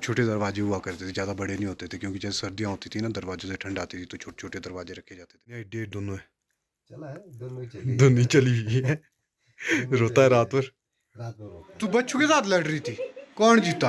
छोटे छोटे दरवाजे हुआ करते थे, ज़्यादा बड़े नहीं होते थे, क्योंकि जैसे सर्दियाँ होती थी ना, दरवाजे से ठंड आती थी, तो छोटे छोटे दरवाजे रखे जाते थे। ये डेट दोनों है, चला है, दोनों ही चली दोनों ही चली हुई है। दोनों रोता है चली रात भर। रात भर होता तू है। बच्चों के साथ लड़ रही थी, कौन जीता?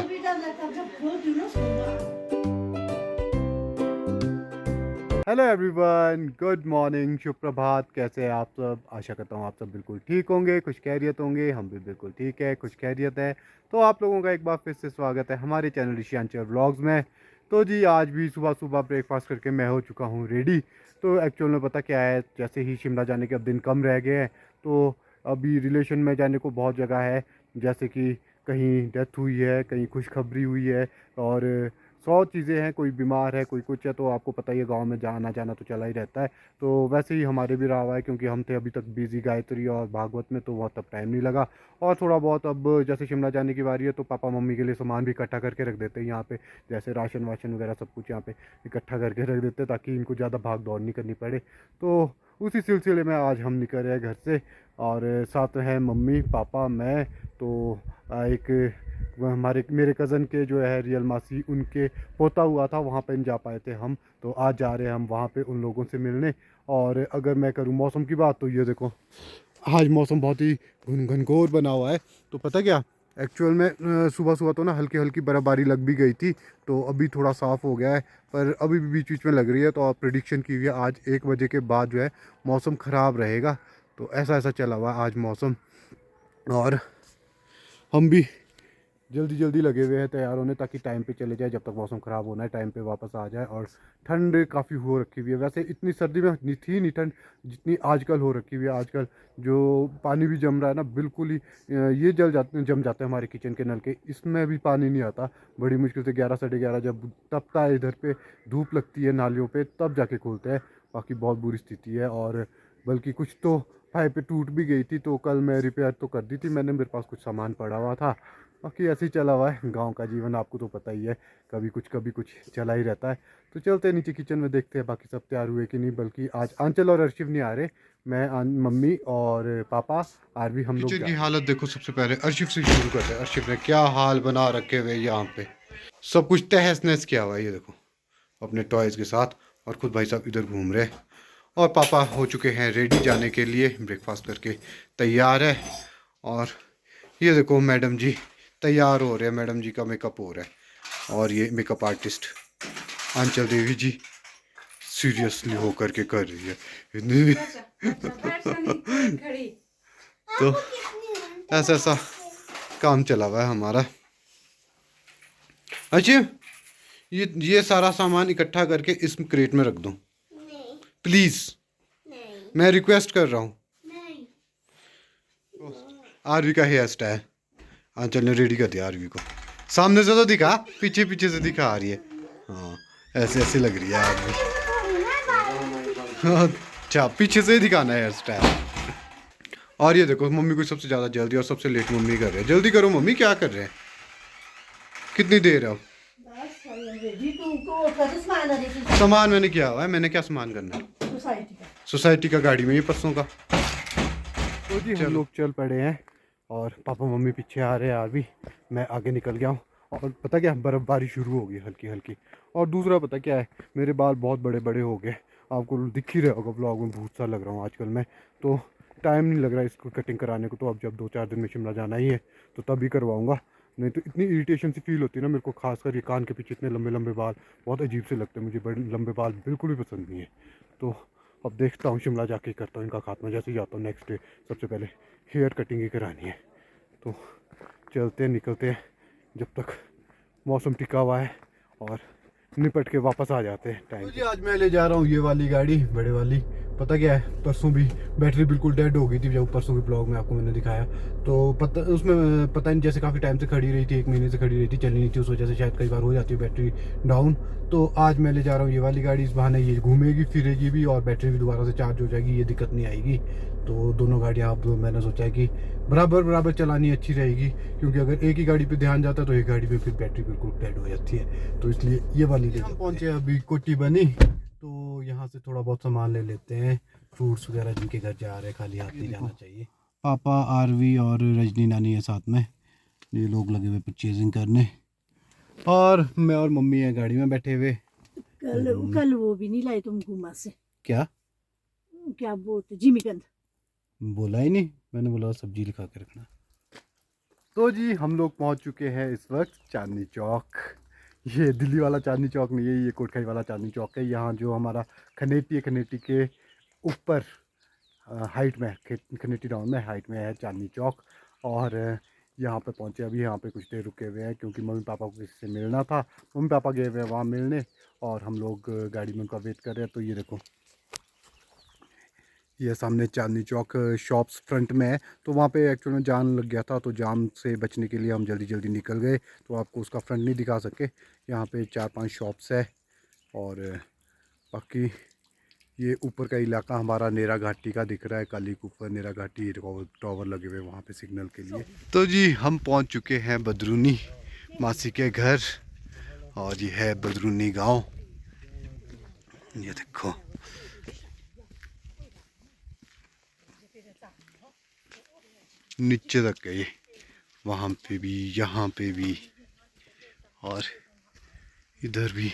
हेलो एवरीवन, गुड मॉर्निंग, शुभ प्रभात। कैसे हैं आप सब? आशा करता हूँ आप सब बिल्कुल ठीक होंगे, खुश खैरियत होंगे। हम भी बिल्कुल ठीक है, खुश खैरियत है। तो आप लोगों का एक बार फिर से स्वागत है हमारे चैनल ऋषियांचल व्लॉग्स में। तो जी आज भी सुबह सुबह ब्रेकफास्ट करके मैं हो चुका हूँ रेडी। तो एक्चुअल में पता क्या है, जैसे ही शिमला जाने के अब दिन कम रह गए हैं, तो अभी रिलेशन में जाने को बहुत जगह है। जैसे कि कहीं डेथ हुई है, कहीं खुशखबरी हुई है, और 100 चीज़ें हैं, कोई बीमार है, कोई कुछ है। तो आपको पता ही है, गाँव में जाना जाना तो चला ही रहता है। तो वैसे ही हमारे भी रहा हुआ है, क्योंकि हम थे अभी तक बिजी गायत्री और भागवत में, तो वह तब टाइम नहीं लगा। और थोड़ा बहुत अब जैसे शिमला जाने की बारी है, तो पापा मम्मी के लिए सामान भी इकट्ठा करके रख देते हैं यहाँ पे। जैसे राशन वाशन वगैरह सब कुछ यहाँ पे इकट्ठा करके रख देते हैं, ताकि इनको ज़्यादा भाग दौड़ नहीं करनी पड़े। तो उसी सिलसिले में आज हम निकल रहे हैं घर से, और साथ में हैं मम्मी पापा मैं। तो एक वो हमारे मेरे कज़न के जो है रियल मासी, उनके पोता हुआ था, वहाँ पे नहीं जा पाए थे हम। तो आज जा रहे हैं हम वहाँ पे उन लोगों से मिलने। और अगर मैं करूँ मौसम की बात, तो ये देखो, आज मौसम बहुत ही घनघोर बना हुआ है। तो पता क्या, एक्चुअल में सुबह सुबह तो ना हल्की हल्की बर्फ़बारी लग भी गई थी, तो अभी थोड़ा साफ़ हो गया है। पर अभी भी बीच बीच में लग रही है। तो आप प्रिडिक्शन की हुई है, आज 1 बजे के बाद जो है मौसम ख़राब रहेगा। तो ऐसा ऐसा चला हुआ है आज मौसम। और हम भी जल्दी जल्दी लगे हुए हैं तैयार होने, ताकि टाइम पे चले जाए, जब तक मौसम ख़राब होना है टाइम पे वापस आ जाए। और ठंड काफ़ी हो रखी हुई है, वैसे इतनी सर्दी में नहीं थी, नहीं ठंड जितनी आजकल हो रखी हुई है। आजकल जो पानी भी जम रहा है ना, बिल्कुल ही ये जम जाते हैं हमारे किचन के नल के, इसमें भी पानी नहीं आता। बड़ी मुश्किल से 11 साढ़े 11 जब तपता है इधर पे, धूप लगती है नालियों पर, तब जाके खुलते हैं। बाकी बहुत बुरी स्थिति है। और बल्कि कुछ तो पाइपें टूट भी गई थी, तो कल मैं रिपेयर तो कर दी थी मैंने, मेरे पास कुछ सामान पड़ा हुआ था। बाकी ऐसे ही चला हुआ है गांव का जीवन, आपको तो पता ही है, कभी कुछ चला ही रहता है। तो चलते हैं नीचे किचन में, देखते हैं बाकी सब तैयार हुए कि नहीं। बल्कि आज आंचल और अर्शिव नहीं आ रहे, मैं मम्मी और पापा आरवी, हम लोग किचन की हालत देखो। सबसे पहले अर्शिव से शुरू करते हैं। अर्शिव ने क्या हाल बना रखे हुए यहाँ पे, सब कुछ तहस नहस किया हुआ है, ये देखो, अपने टॉयज़ के साथ। और खुद भाई साहब इधर घूम रहे हैं। और पापा हो चुके हैं रेडी जाने के लिए, ब्रेकफास्ट करके तैयार है। और ये देखो मैडम जी तैयार हो रहे हैं, मैडम जी का मेकअप हो रहा है। और ये मेकअप आर्टिस्ट आंचल देवी जी सीरियसली होकर के कर रही है। तो ऐसा ऐसा काम चला हुआ है हमारा। अच्छा, ये सारा सामान इकट्ठा करके इस क्रेट में रख दूं? प्लीज़, मैं रिक्वेस्ट कर रहा हूँ। आरवी का हेयर स्टाइल आंचल ने रेडी कर दिया। आरवी को सामने से तो दिखा, पीछे पीछे से दिखा आ रही है। हाँ, ऐसे ऐसे लग रही है आरवी। अच्छा, पीछे से ही दिखाना है हेयर स्टाइल। और ये देखो, मम्मी को सबसे ज़्यादा जल्दी और सबसे लेट मम्मी कर रहे हैं। जल्दी करो मम्मी, क्या कर रहे हैं? कितनी देर है अब? सामान मैंने किया हुआ है, मैंने क्या सामान करना है? सोसाइटी का गाड़ी में, ये परसों का। तो जी हम लोग चल पड़े हैं, और पापा मम्मी पीछे आ रहे हैं, अभी मैं आगे निकल गया हूँ। और पता क्या, बर्फ़बारी शुरू हो गई हल्की हल्की। और दूसरा पता क्या है, मेरे बाल बहुत बड़े बड़े हो गए, आपको दिख ही रहा होगा ब्लॉग में, भूत सा लग रहा हूँ आजकल मैं। तो टाइम नहीं लग रहा है इसको कटिंग कराने को। तो अब जब 2-4 दिन में शिमला जाना ही है, तो तभी करवाऊँगा। नहीं तो इतनी इरिटेशन सी फील होती है ना मेरे को, खासकर ये कान के पीछे इतने लंबे लंबे बाल, बहुत अजीब से लगते हैं मुझे। बड़े लंबे बाल बिल्कुल भी पसंद नहीं है। तो अब देखता हूँ, शिमला जाके करता हूँ इनका खात्मा। जैसे ही जाता हूँ नेक्स्ट डे, सबसे पहले हेयर कटिंग ही करानी है। तो चलते हैं, निकलते हैं, जब तक मौसम टिका हुआ है, और निपट के वापस आ जाते हैं टाइम। जी आज मैं ले जा रहा हूँ ये वाली गाड़ी, बड़े वाली। पता क्या है, परसों भी बैटरी बिल्कुल डेड हो गई थी, जब परसों के ब्लॉग में आपको मैंने दिखाया। तो उसमें पता नहीं, जैसे काफ़ी टाइम से खड़ी रही थी, 1 महीने से खड़ी रही थी, चली नहीं थी, उस वजह से शायद कई बार हो जाती है बैटरी डाउन। तो आज मैं ले जा रहा हूँ ये वाली गाड़ी, इस बहाने ये घूमेगी फिरेगी भी, और बैटरी भी दोबारा से चार्ज हो जाएगी, ये दिक्कत नहीं आएगी। तो दोनों गाड़ियाँ अब मैंने सोचा है कि बराबर चलानी अच्छी रहेगी, क्योंकि अगर एक ही गाड़ी पे ध्यान जाता है, तो एक गाड़ी पे फिर बैटरी बिल्कुल डेड हो जाती है। तो इसलिए ये वाली ले। हम पहुँचे अभी कोटी बनी, तो यहाँ से थोड़ा बहुत सामान ले लेते हैं, फ्रूट्स वगैरह, जिनके घर जा रहे हैं खाली हाथ नहीं जाना चाहिए। पापा, आरवी और रजनी नानी है साथ में, ये लोग लगे हुए परचेजिंग करने। और मैं और मम्मी है गाड़ी में बैठे हुए। कल वो भी नहीं लाए तुम घुमा से, क्या क्या बोलते जिमीकंद। बोला ही नहीं, मैंने बोला सब्जी लिखा के रखना। तो जी हम लोग पहुंच चुके हैं इस वक्त चांदनी चौक। ये दिल्ली वाला चांदनी चौक नहीं है, ये कोटखाई वाला चांदनी चौक है। यहाँ जो हमारा खनेटी है, खनेटी के ऊपर हाइट में, खनेटी टाउन में हाइट में है चांदनी चौक। और यहाँ पे पहुँचे, अभी यहाँ पे कुछ देर रुके हुए हैं क्योंकि मम्मी पापा को किसी से मिलना था। मम्मी पापा गए हुए हैं वहाँ मिलने और हम लोग गाड़ी में उनका वेट कर रहे हैं। तो ये देखो, ये सामने चांदनी चौक शॉप्स फ्रंट में है। तो वहाँ पे एक्चुअल में जाम लग गया था, तो जाम से बचने के लिए हम जल्दी जल्दी निकल गए। तो आपको उसका फ्रंट नहीं दिखा सके। यहाँ पे 4-5 शॉप्स है और बाकी ये ऊपर का इलाका हमारा नेरा घाटी का दिख रहा है। काली के ऊपर नेरा घाटी टावर लगे हुए वहाँ पे सिग्नल के लिए। तो जी हम पहुँच चुके हैं बदरूनी मासी के घर और ये है बदरूनी गाँव। ये देखो, नीचे तक है ये, वहाँ पे भी, यहाँ पे भी और इधर भी।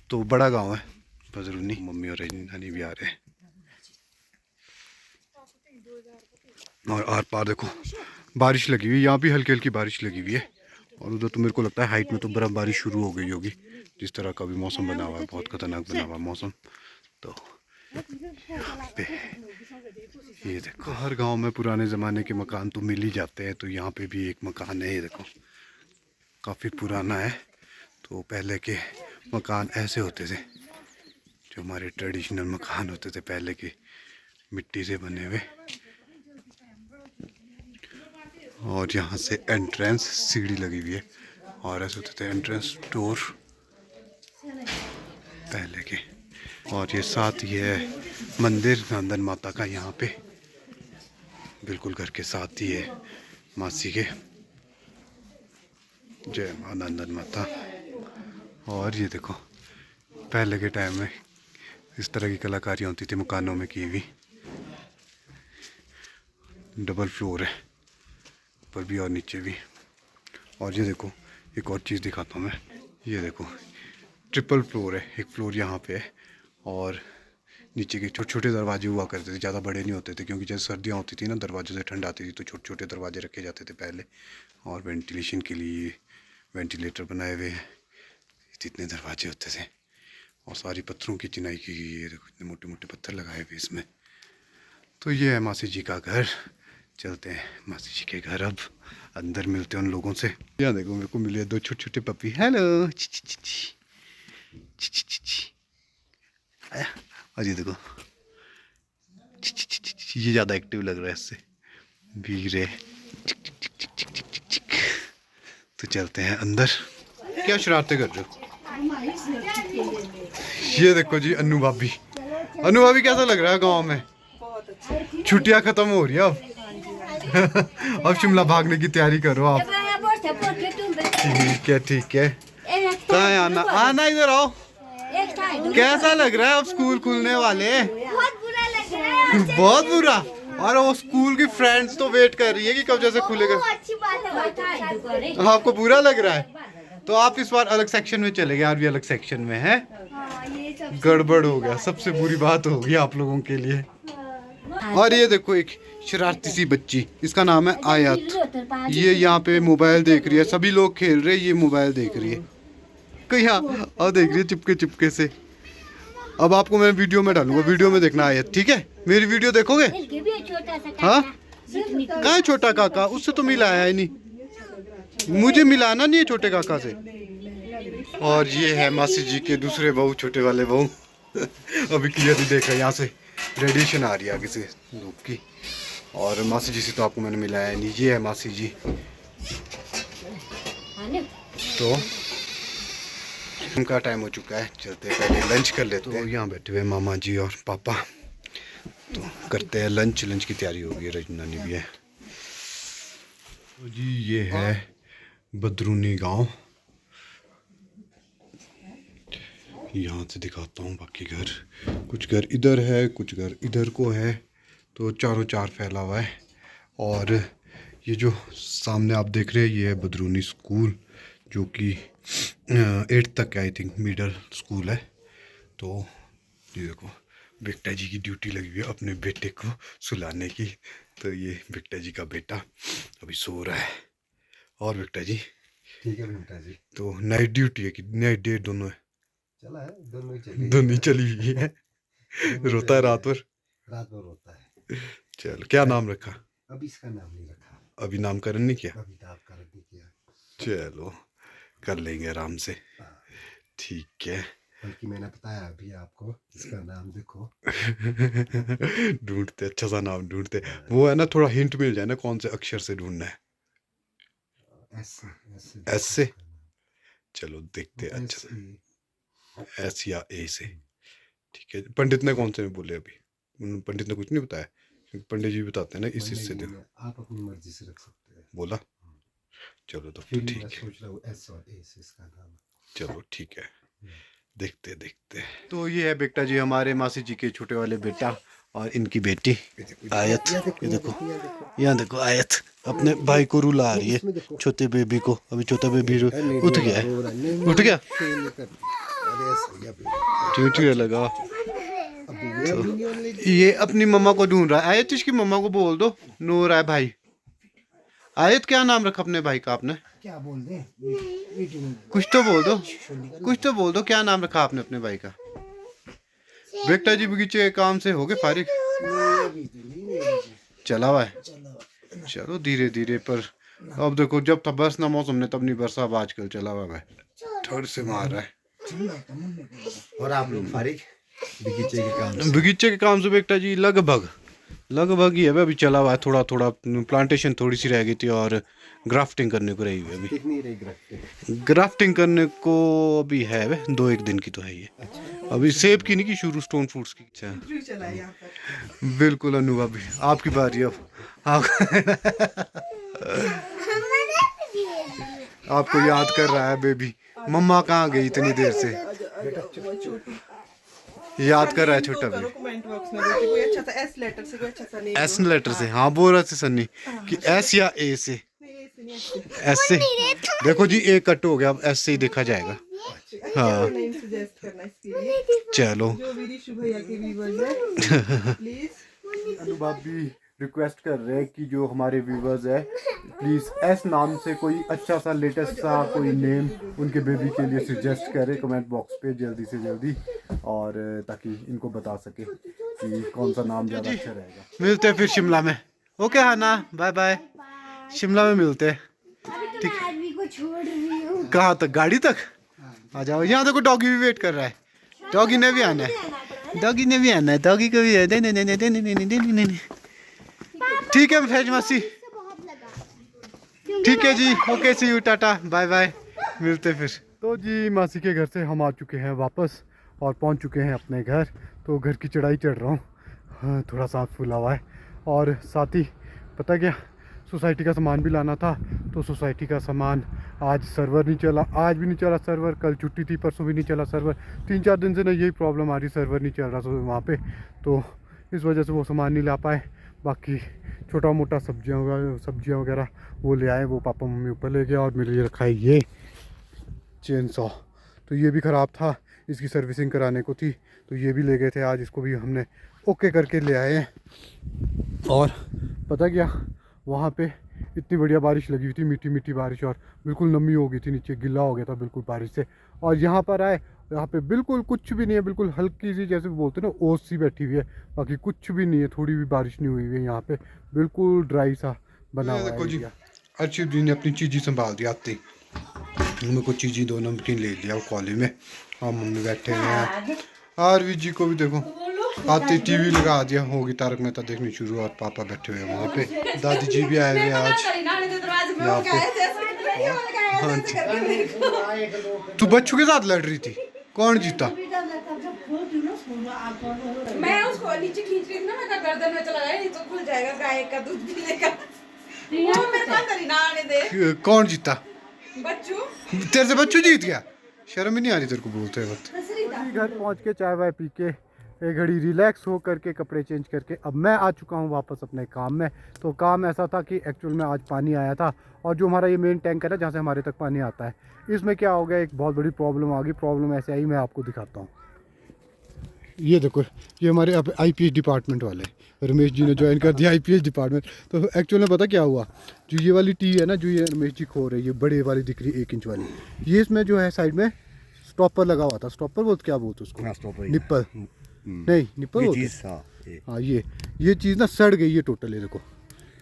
तो बड़ा गांव है बदरूनी। मम्मी और नानी भी आ रहे हैं और आर पार देखो बारिश लगी हुई है। यहाँ भी हल्की हल्की बारिश लगी हुई है और उधर तो मेरे को लगता है हाइट में तो बर्फबारी शुरू हो गई होगी। जिस तरह का भी मौसम बना हुआ है, बहुत खतरनाक बना हुआ है मौसम। तो पे ये देखो, हर गांव में पुराने ज़माने के मकान तो मिल ही जाते हैं। तो यहाँ पे भी एक मकान है, ये देखो काफ़ी पुराना है। तो पहले के मकान ऐसे होते थे, जो हमारे ट्रेडिशनल मकान होते थे पहले के, मिट्टी से बने हुए। और यहाँ से एंट्रेंस सीढ़ी लगी हुई है और ऐसे होते थे एंट्रेंस डोर पहले के। और ये साथ ही है मंदिर नंदन माता का, यहाँ पे बिल्कुल घर के साथ ही है मासी के। जय माँ नंदन माता। और ये देखो पहले के टाइम में इस तरह की कलाकारी होती थी मकानों में की हुई। डबल फ्लोर है, ऊपर भी और नीचे भी। और ये देखो एक और चीज़ दिखाता हूँ मैं, ये देखो ट्रिपल फ्लोर है। एक फ्लोर यहाँ पे है और नीचे के छोटे छोटे दरवाजे हुआ करते थे, ज़्यादा बड़े नहीं होते थे क्योंकि जैसे सर्दियाँ होती थी ना, दरवाजे से ठंड आती थी, तो छोटे छोटे दरवाजे रखे जाते थे पहले। और वेंटिलेशन के लिए वेंटिलेटर बनाए हुए हैं, इतने दरवाजे होते थे। और सारी पत्थरों की चिनाई की गई है, देखो इतने मोटे मोटे पत्थर लगाए हुए इसमें। तो ये है मासी जी का घर। चलते हैं मासी जी के घर, अब अंदर मिलते हैं उन लोगों से। यहाँ देखो मेरे को मिले 2 छोटे छोटे पपी। हेलो ची ची ची ची ची ची ची। आया, और ये देखो ची ची ची ची। ये ज़्यादा एक्टिव लग रहा है इससे, भीग चिक चिक चिक चिक चिक चिक चिक चिक। तो चलते हैं अंदर। क्या शरारतें कर रहे हो? ये देखो जी अनु भाभी। अनु भाभी कैसा लग रहा है गांव में? छुट्टियां खत्म हो रही है अब। अब शिमला भागने की तैयारी करो आप। ठीक है। कहाँ आना, आना इधर आओ। कैसा लग रहा है अब स्कूल खुलने वाले? बहुत बुरा। और वो स्कूल की फ्रेंड्स तो वेट कर रही है कि कब जैसे खुलेगा। आपको बुरा लग रहा है? तो आप इस बार अलग सेक्शन में चले गए, यार भी अलग सेक्शन में है। गड़बड़ हो गया, सबसे बुरी बात हो गई आप लोगों के लिए। और ये देखो एक शरारती सी बच्ची, इसका नाम है आयत। ये यहाँ पे मोबाइल देख रही है, सभी लोग खेल रहे हैं, ये मोबाइल देख रही है कहीं। और देख रही है चिपके चिपके से। अब आपको मैं वीडियो में डालूंगा, वीडियो में देखना आयत, ठीक है? मेरी वीडियो देखोगे? हाँ, कहाँ है छोटा काका? उससे तो मिलाया है नहीं, मुझे मिलाना नहीं है छोटे काका से। और ये है मासी जी के दूसरे बहू, छोटे वाले बहू। अभी क्लियर नहीं देख रहे, यहाँ से रेडिएशन आ रही है आगे से धूप की। और मासी जी से तो आपको मैंने मिलाया नहीं। ये है मासी जी। तो उनका टाइम हो चुका है, चलते हैं पहले लंच कर लेते हैं। तो यहाँ बैठे हुए मामा जी और पापा, तो करते हैं लंच। लंच की तैयारी हो गई, रजनानी भी है। तो जी ये है बदरूनी गांव। यहाँ से दिखाता हूँ बाकी घर। कुछ घर इधर है, कुछ घर इधर को है, तो चारों चार फैला हुआ है। और ये जो सामने आप देख रहे हैं, ये है बदरूनी स्कूल, जो कि 8th तक आई थिंक मिडल स्कूल है। तो ये देखो बिकटा जी की ड्यूटी लगी हुई है अपने बेटे को सुलाने की। तो ये बिकटा जी का बेटा अभी सो रहा है। और बिकटा जी ठीक है बेटा जी। तो नाइट ड्यूटी है कि नाइट डे दोनों है? चला है, दोनों ही चली दोनों ही चली हुई है। दोनों रोता है चली रात भर? रात भर रोता है। चलो क्या नाम रखा? अभी इसका नाम नहीं रखा, अभी नामकरण नहीं किया? अभी तो आपका नहीं किया। चलो कर लेंगे आराम से। हाँ, ठीक है। बल्कि मैंने बताया अभी आपको, इसका नाम देखो। ढूंढते अच्छा सा नाम ढूंढते। वो है ना, थोड़ा हिंट मिल जाए ना कौन से अक्षर से ढूंढना है। एस एस एस से? चलो देखते हैं अच्छा से। से। एस या ए से? ठीक है। पंडित ने कौन से में बोले अभी? पंडित ने कुछ नहीं बताया क्योंकि पंडित जी बताते हैं ना इस से देखो। आप अपनी मर्जी से रख सकते हैं। बोला? चलो तो फिर ठीक मैं है। सोच रहा हूँ एस और ए से इसका नाम। चलो ठीक है, देखते देखते। तो ये है बेटा जी हमारे मासी जी के छोटे वाले बेटा और इनकी बेटी आयत। ये देखो, यहाँ देखो आयत अपने भाई को रुला रही है, छोटे बेबी को। अभी छोटा बेबी उठ गया है। उठ गया? चूटिया लगा। तो ये अपनी मम्मा को ढूंढ रहा है। आयत इसकी मम्मा को बोल दो नूर है भाई। आयत क्या नाम रखा अपने भाई का आपने? क्या बोल दे? कुछ तो बोल दो, कुछ तो बोल दो, क्या नाम रखा आपने अपने भाई का? बेटा जी बगीचे के काम से हो गए फारिग? चला हुआ है? चलो धीरे धीरे। पर अब देखो जब था बरसना मौसम ने तब नहीं बरसा, अब आजकल चला हुआ है, ठंड से मार रहा है। और आप लोग फारिग बगीचे के काम से? बगीचे के काम से बेटा जी लगभग ही है अभी चला हुआ है। थोड़ा थोड़ा प्लांटेशन थोड़ी सी रह गई थी और ग्राफ्टिंग करने को रही हुई है अभी। कितनी रही ग्राफ्टिंग? ग्राफ्टिंग करने को अभी है वे 2-1 दिन की तो है ये। अभी सेब की नहीं की शुरू, स्टोन फ्रूट्स की। अच्छा बिल्कुल अनु भाभी आपकी बारी अब। आपको याद कर रहा है बेबी। मम्मा कहाँ गई इतनी देर से? याद कर रहा है छोटा भी। कमेंट बॉक्स में बेटी कोई अच्छा सा एस लेटर से, कोई अच्छा सा नेम। एस लेटर से? हाँ बोल रहा था सन्नी कि एस या ए से। एस से? देखो जी ए कट हो गया, अब एस से ही देखा जाएगा। हाँ नेम सजेस्ट करना इसके लिए। चलो जो भी ऋषु भैया के व्यूअर्स हैं प्लीज। अनु भाभी रिक्वेस्ट कर रहे हैं कि जो हमारे व्यूवर्स है प्लीज़ एस नाम से कोई अच्छा सा लेटेस्ट सा कोई नेम उनके बेबी के लिए सजेस्ट करें कमेंट बॉक्स पे जल्दी से जल्दी, और ताकि इनको बता सके कि कौन सा नाम ज़्यादा अच्छा रहेगा। मिलते हैं फिर शिमला में। ओके हाँ ना, बाय बाय। शिमला में मिलते हैं। ठीक है, कहाँ तक? गाड़ी तक आ जाओ। यहाँ देखो डॉगी भी वेट कर रहा है। डॉगी ने भी आना है, डॉगी ने भी आना है, डॉगी को भी है। ठीक है फैज मासी, ठीक है जी, okay see you, tata bye bye, मिलते फिर। तो जी मासी के घर से हम आ चुके हैं वापस और पहुंच चुके हैं अपने घर। तो घर की चढ़ाई चढ़ रहा हूँ, हाँ, थोड़ा सांस फूला हुआ है। और साथ ही पता क्या, सोसाइटी का सामान भी लाना था। तो सोसाइटी का सामान आज सर्वर नहीं चला, आज भी नहीं चला सर्वर, कल छुट्टी थी, परसों भी नहीं चला सर्वर। 3-4 दिन से ना यही प्रॉब्लम आ रही, सर्वर नहीं चल रहा वहाँ पे। तो इस वजह से वो सामान नहीं ला पाए। बाकी छोटा मोटा सब्जियाँ वगैरह वो ले आए, वो पापा मम्मी ऊपर ले गया। और मेरे लिए रखा है ये चेन सॉ, तो ये भी ख़राब था, इसकी सर्विसिंग कराने को थी, तो ये भी ले गए थे आज, इसको भी हमने ओके करके ले आए हैं। और पता क्या, वहाँ पे इतनी बढ़िया बारिश लगी हुई थी, मीठी मीठी बारिश, और बिल्कुल नमी हो गई थी, नीचे गिला हो गया था बिल्कुल बारिश से। और यहाँ पर आए, यहाँ पे बिल्कुल कुछ भी नहीं है, बिल्कुल हल्की सी जैसे बोलते हैं ना ओस सी बैठी हुई है, बाकी कुछ भी नहीं है, थोड़ी भी बारिश नहीं हुई है यहाँ पे, बिल्कुल ड्राई सा बना हुआ है एरिया। अर्शित जी ने अपनी चीज़ी संभाल दी आती, मेरे को चीज़ी 2 नमकीन ले लिया वो कॉलेज में, और मम्मी बैठे हैं। आरवी जी को भी देखो आते टीवी लगा दिया, होगी तारक मेहता देखनी शुरू, और पापा बैठे हुए हैं वहाँ पे। दादी जी भी आए हुए आज यहाँ पे। हाँ तू बच्चों के साथ लड़ रही थी, कौन जीता? मैं उसको नीचे खींच रही थी ना, मैं गर्दन में चला गया, नहीं तो खुल जाएगा, गाय का दूध पीलेगा। वो मेरे को अंदर ही ना आने दे। कौन जीता? बच्चू। तेरे से बच्चू जीत गया? शर्म ही नहीं आ रही तेरे को बोलते वक्त। घर पहुंच के चाय वाय पी के एक घड़ी रिलैक्स हो करके कपड़े चेंज करके अब मैं आ चुका हूँ वापस अपने काम में। तो काम ऐसा था कि एक्चुअल में आज पानी आया था और जो हमारा ये मेन टैंकर है जहाँ से हमारे तक पानी आता है, इसमें क्या हो गया, एक बहुत बड़ी प्रॉब्लम आ गई। प्रॉब्लम ऐसे आई, मैं आपको दिखाता हूँ। ये देखो, ये हमारे अब आईपीएच डिपार्टमेंट वाले रमेश जी ने ज्वाइन कर दिया आईपीएच डिपार्टमेंट। तो एक्चुअल में पता क्या हुआ, जो ये वाली टी है ना, जो ये रमेश जी खो रहे, ये बड़े वाली दिख रही 1 इंच वाली, ये इसमें जो है साइड में स्टॉपर लगा हुआ था। स्टॉपर बोलते, क्या बोलते उसको, निप्पल नहीं, निप्पल बोलते। हाँ, ये चीज़ ना सड़ गई, ये टोटल ये देखो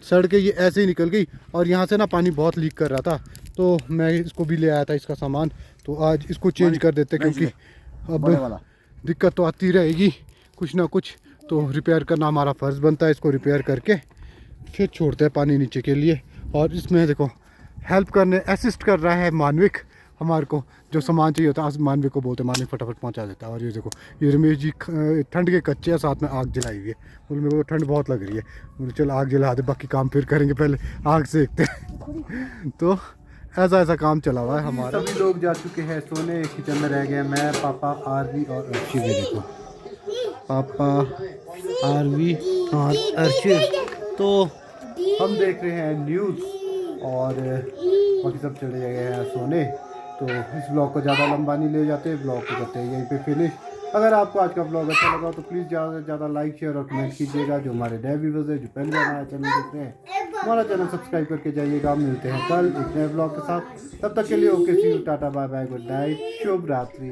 सड़ के ये ऐसे ही निकल गई। और यहाँ से ना पानी बहुत लीक कर रहा था, तो मैं इसको भी ले आया था इसका सामान। तो आज इसको चेंज कर देते, क्योंकि अब दिक्कत तो आती रहेगी कुछ ना कुछ, तो रिपेयर करना हमारा फ़र्ज़ बनता है। इसको रिपेयर करके फिर छोड़ते हैं पानी नीचे के लिए। और इसमें देखो हेल्प करने असिस्ट कर रहा है मानविक हमारे को, जो सामान चाहिए होता है मानविक को बोलते हैं, मानविक फटाफट पहुंचा देता है। और ये देखो, ये रमेश जी ठंड के कच्चे हैं, साथ में आग जलाई हुई है। बोले मेरे को ठंड बहुत लग रही है, बोले चल आग जला दे, बाकी काम फिर करेंगे, पहले आग सेकते हैं। तो ऐसा काम चला हुआ है हमारा। सभी लोग जा चुके हैं सोने, किचन में रह गए मैं, पापा, आरवी और अर्शी। भी देखो पापा, आरवी और अर्शी। तो हम देख रहे हैं न्यूज़ और बाकी सब चले गए हैं सोने। तो इस ब्लॉग को ज़्यादा लंबा नहीं ले जाते, ब्लॉग को करते हैं यहीं पे फिनिश। अगर आपको आज का ब्लॉग अच्छा लगा तो प्लीज़ ज़्यादा से ज़्यादा लाइक, शेयर और कमेंट कीजिएगा। जो हमारे नए व्यूवर्स हैं, जो पहले बार हमारा चैनल देख रहे हैं, हमारा चैनल सब्सक्राइब करके जाइएगा। मिलते हैं कल एक नए ब्लॉग के साथ, तब तक के लिए okay, see you, tata, bye bye, good night, शुभ रात्रि।